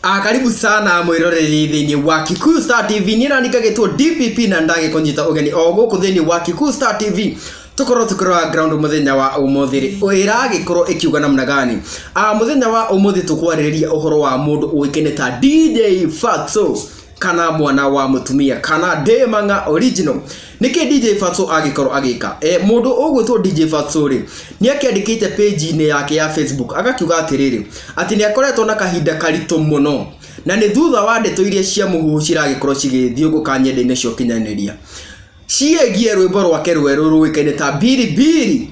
Karibu sana mwiroreri thini wa Kikuyu Star TV. Nina nikagitwo DPP na ndage kunyita ugeni oguku thini wa Kikuyu Star TV. Tukoro ground muthenya wa umuthiri iragikoro ikiuga namna gani. Muthenya wa umuthi tukwariria uhoro wa mundu uikene ta DJ Fatxo kana mwana wa mutumia kana Demanga original. Niki DJ Fatxo agikoro agika mundu ugwitwo DJ Fatxo ri ni akiandikite page ine yake ya Facebook agakiuga atiriri ati ni akoretwo na kahinda karito muno na ni thutha wa ndeto iria cia muhuhu ciragikoro cigithiunguka nyenda-ine cio kinyaniria ciegie rwimbo rwake rweru ruikaine ta biribiri.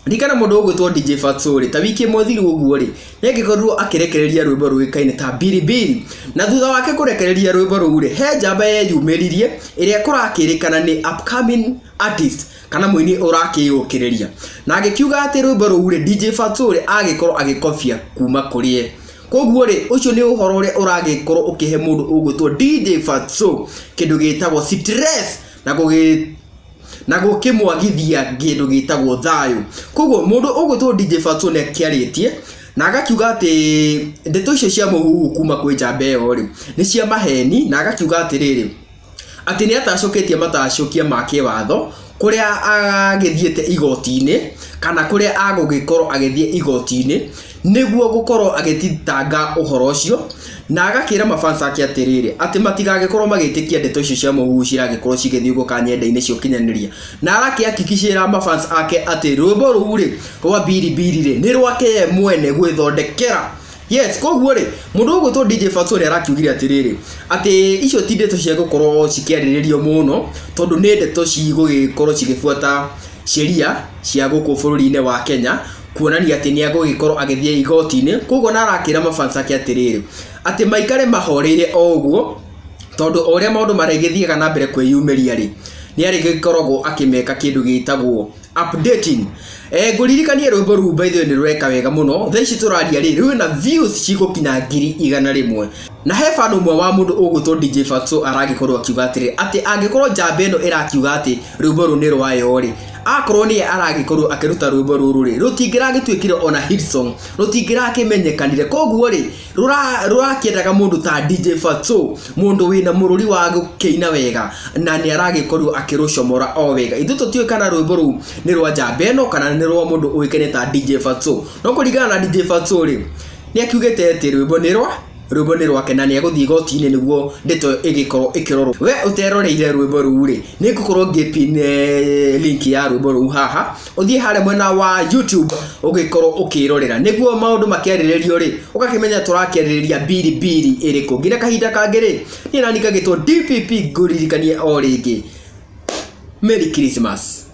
Ndikana mundu ugwitwo DJ Fatxo ri ta wiki mothiru uguo ri negikorwo akirekereria rwimbo ruikaine ta biribiri na thutha wake kurekereria rwimbo ruu ri he njamba yeyumiririe iria kurakirikana ni upcoming artist kana muini urakiyukiriria na agikiuga ati rwimbo ruu ri DJ Fatxo ri agikorwo agikofia kuma kurie. Koguo ri ucio ni uhoro ri uragikorwo ukihe mundu ugwitwo DJ Fatxo kindu gitagwo stress na gukimwagithia kindu gitagwo Thayu. Koguo mundu ugwitwo DJ Fatxo ne kiaritie na agakiuga ati ndeto icio cia muhuhu kuma kwi njamba iyo ri ni cia maheni na agakiuga ati riri ati ni atacoketie matacokia make watho kuria agithiete igoti-ini kana kuria agugikorwo agithie igoti-ini niguo gukorwo agititanga uhoro ucio na agakira mafans ake atiriri ati matigagikorwo magitikia ndeto icio cia muhuhu ciragikorwo cigithiunguka nyenda-ine cio kinyaniria na arakihakikishira mafans ake ati rwimbo ruu ri rwa biribiri ri ni rwake mwene gwithondekera. Yes, koguo ri mundu ugwitwo DJ Fatxo ri arakiugire atiriri ati icio ti ndeto cia gukorwo cikiariririo muno tondu ni ndeto cigugikorwo cigifuata sheria cia guku bururi-ine wa Kenya kuonania ati ni agugikorwo agithie igoti-ini. Koguo na arakira mafans ake atiriri ati maikare mahoreire oguo tondu oria maundu maregithiaga na mbere kwiyumiria ri ni arigikoragwo akimeka kindu gitagwo updating. Nguririkanie rwimbo ruu by the way ni rweka wega muno thaici turaria ri rwina views cigukinya 100,000 na he fan umwe wa mundu ugwitwo DJ Fatxo aragikorwo akiuga atiri ati angikorwo njamba ino irakiuga ati rwimbo ruu ni rwayo ri akorwo ni aragikorwo akiruta rwimbo ruru ri rutingiragitwikire ona hit song rutingirakimenyekanire. Koguo ri rurakiendaga mundu ta DJ Fatxo mundu wina mururi wa gukeina wega na ni aragikorwo akirucomora o wega. Ithu tutiwe kana rwimbo ruu ni rwa njamba ino kana ni rwa mundu uikene ta DJ Fatxo no kuringana na DJ Fatxo ri ni akiugite ati rwimbo ni rwake na ni aguthii igoti-ini niguo ndeto igikorwo ikirorwo. We uteroreire rwimbo ruu ri ni ngukorwo ngipine link ya rwimbo ruu haha uthie hare mwena wa YouTube ugikorwo ukirorera niguo maundu makiariririo ri ukakimenya turakiaririria biribiri iriku ngira kahinda kangi ri ni nani kagitwo DPP nguririkanie o ringi Merry Christmas.